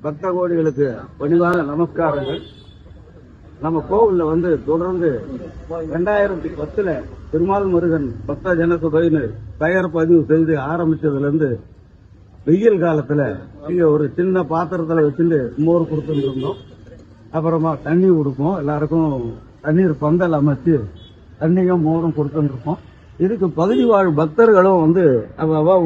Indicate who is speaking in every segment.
Speaker 1: பக்த கோடிகளுக்கு பணிவான நமஸ்காரங்கள். நம்ம கோவில்ல தொடர்ந்து 2010 திருமால் முருகன் பக்த ஜனசபைன்னு பெயர் பதிவு செய்து ஆரம்பிச்சதுல இருந்து வெயில் காலத்துல இங்க ஒரு சின்ன பாத்திரத்துல வச்சுட்டு மோர் கொடுத்துட்டு இருந்தோம். அப்புறமா தண்ணி கொடுப்போம், எல்லாருக்கும் தண்ணீர் பந்தல் அமைச்சு தண்ணியும் மோரும் கொடுத்துட்டு இருக்கோம். இதுக்கு பகுதி வாழ் பக்தர்களும்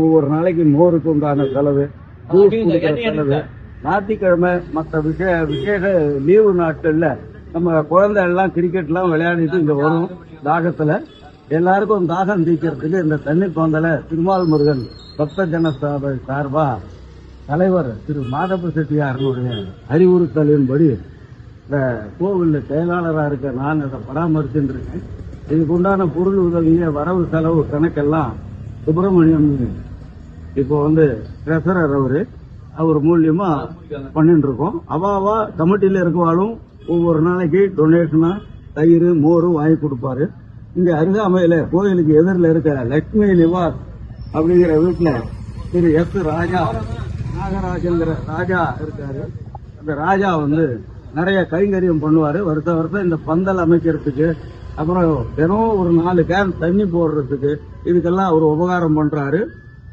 Speaker 1: ஒவ்வொரு நாளைக்கு மோருக்கு உண்டான செலவு, ஜூஸ் கொடுக்கிற செலவு, ஞாயிற்றுக்கிழமை மற்ற விசேஷ லீவு நாட்கள்ல நம்ம குழந்தை எல்லாம் கிரிக்கெட் எல்லாம் விளையாடிட்டு இங்க வரும். தாகத்துல எல்லாருக்கும் தாகம் தீக்கிறதுக்கு இந்த தண்ணீர் பந்தல திருமால் முருகன் பக்த ஜனசபை சார்பா தலைவர் திரு மாதப்ப செட்டியாரனுடைய அறிவுறுத்தலின்படி இந்த கோவில் செயலாளராக இருக்க நான் அதை பராமரிச்சுட்டு இருக்கேன். இதுக்கு உண்டான பொருள் உதவிய வரவு செலவு கணக்கெல்லாம் சுப்பிரமணியம் இப்போ ட்ரெஷரர் அவர் மூலியமா பண்ணிட்டு இருக்கோம். அவாவா கமிட்டியில இருக்கவாலும் ஒவ்வொரு நாளைக்கு டொனேஷனா தயிர் மோரும் வாங்கி கொடுப்பாரு. இங்க அருகாமையில கோயிலுக்கு எதிரில் இருக்க லட்சுமி நிவாஸ் அப்படிங்கிற வீட்டுல திரு எஸ் ராஜா நாகராஜங்கிற ராஜா இருக்காரு. அந்த ராஜா நிறைய கைங்கரியம் பண்ணுவாரு. வருஷம் இந்த பந்தல் அமைக்கிறதுக்கு, அப்புறம் தினம் ஒரு 4 கேன் தண்ணி போடுறதுக்கு, இதுக்கெல்லாம் அவர் உபகாரம் பண்றாரு.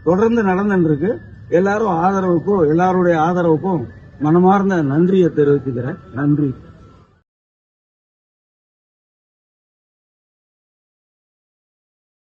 Speaker 1: தொடர்ந்து நடந்துட்டு இருக்கு. எல்லாருடைய ஆதரவுக்கும் மனமார்ந்த நன்றியை தெரிவிச்சுக்கிறேன். நன்றி.